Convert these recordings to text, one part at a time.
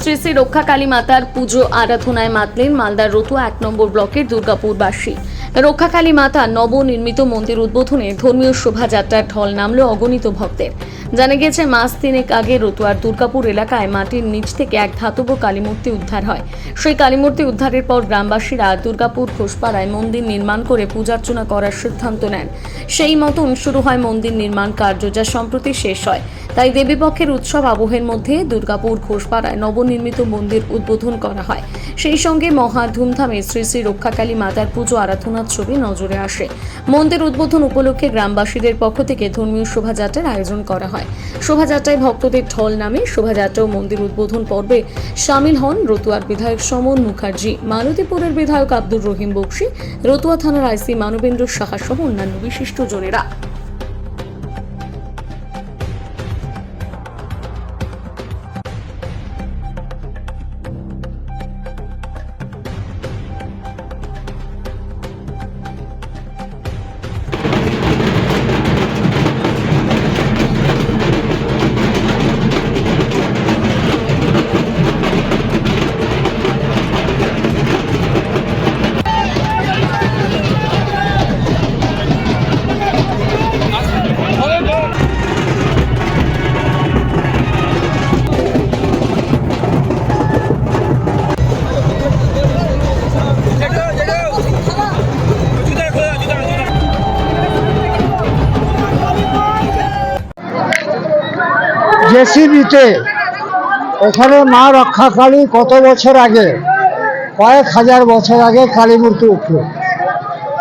শ্রী শ্রী রক্ষাকালী মাতার পুজো আরাধনায় মাতলেন মালদার রতুয়া 1 নম্বর ব্লকের দুর্গাপুরবাসী। রক্ষাকালী মাতা নবনির্মিত মন্দির উদ্বোধনে ধর্মীয় শোভাযাত্রার ঢল নামল অগণিত ভক্তের। জানা গেছে মাস তিনেক আগে রতুয়ার দুর্গাপুর এলাকায় মাটির নিচ থেকে এক ধাতব কালীমূর্তি উদ্ধার হয়। সেই কালীমূর্তি উদ্ধারের পর গ্রামবাসীরা দুর্গাপুর ঘোষপাড়ায় মন্দির নির্মাণ করে পূজার্চনা করার সিদ্ধান্ত নেন। সেই মতন শুরু হয় মন্দির নির্মাণ কার্য, যা সম্প্রতি শেষ হয়। তাই দেবীপক্ষের উৎসব আবহের মধ্যে দুর্গাপুর ঘোষপাড়ায় নবনির্মিত মন্দির উদ্বোধন করা হয়। সেই সঙ্গে মহা ধুমধামে শ্রী শ্রী রক্ষাকালী মাতার পুজো আরাধনার ছবি নজরে আসে। মন্দির উদ্বোধন উপলক্ষে গ্রামবাসীদের পক্ষ থেকে ধর্মীয় শোভাযাত্রার আয়োজন করা হয়। শোভাযাত্রায় ভক্তদের ঢল নামে। শোভাযাত্রা ও মন্দির উদ্বোধন পর্বে সামিল হন রতুয়ার বিধায়ক সমন মুখার্জি, মালতীপুরের বিধায়ক আব্দুর রহিম বক্সি, রতুয়া থানার আইসি মানবেন্দ্র সাহা সহ অন্যান্য বিশিষ্টজনেরা। জেসিবিতে এখানে মা রক্ষাকালী কত বছর আগে, কয়েক হাজার বছর আগে কালী মূর্তি উঠল।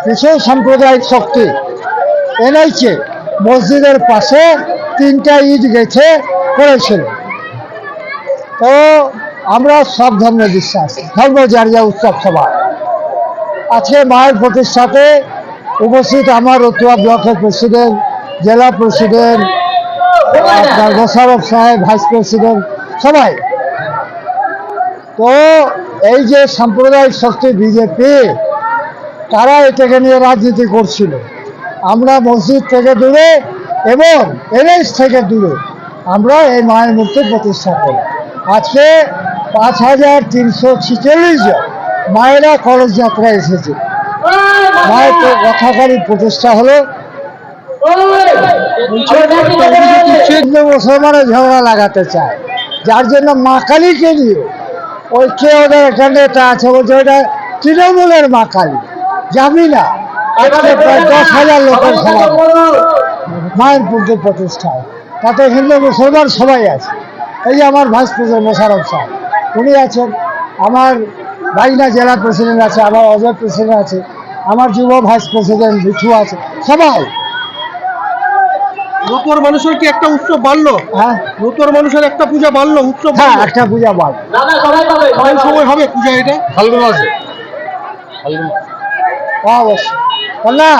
কিছু সাম্প্রদায়িক শক্তি এনেছে মসজিদের পাশে 3টা ইট গেছে করেছিল। তো আমরা সব ধর্মের বিশ্বাস, ধর্ম যার যা উৎসব সভা আছে। মায়ের প্রতিষ্ঠাতে উপস্থিত আমার রতুয়া ব্লকের প্রেসিডেন্ট, জেলা প্রেসিডেন্ট, আপনার মোশারফ সাহেব, ভাইস প্রেসিডেন্ট, সবাই। তো এই যে সাম্প্রদায়িক শক্তি বিজেপি, তারা এটাকে নিয়ে রাজনীতি করছিল। আমরা মসজিদ থেকে দূরে এবং এনএইচ থেকে দূরে আমরা এই মায়ের মূর্তি প্রতিষ্ঠা করি। আজকে 5346 জন মায়েরা কলেজ যাত্রায় এসেছে। মায়ের রক্ষাকালী প্রতিষ্ঠা হলো। মুসলমানের ঝগড়া লাগাতে চায়, যার জন্য মা কালীকে নিয়ে ওই কে ওদের এখানে এটা আছে, বলছে ওইটা তৃণমূলের মা কালী, যাবি না। আজকে প্রায় 10,000 লোকের সভা মায়ের পুজো প্রতিষ্ঠায়, তাতে হিন্দু মুসলমান সবাই আছে। এই যে আমার ভাইস প্রেসিডেন্ট মোশারফ সাহেব, উনি আছেন, আমার বাইনা জেলা প্রেসিডেন্ট আছে, আমার অজয় প্রেসিডেন্ট আছে, আমার যুব ভাইস প্রেসিডেন্ট বিঠু আছে, সবাই। রতুয়ার মানুষের কি একটা উৎসব বাড়লো? হ্যাঁ, রতুয়ার মানুষের একটা পূজা বাড়লো, উৎসব। হ্যাঁ, একটা পূজা বাড়লো। কোন সময় হবে পূজা এটা? ফাল্গুন মাসে। অবশ্যই না,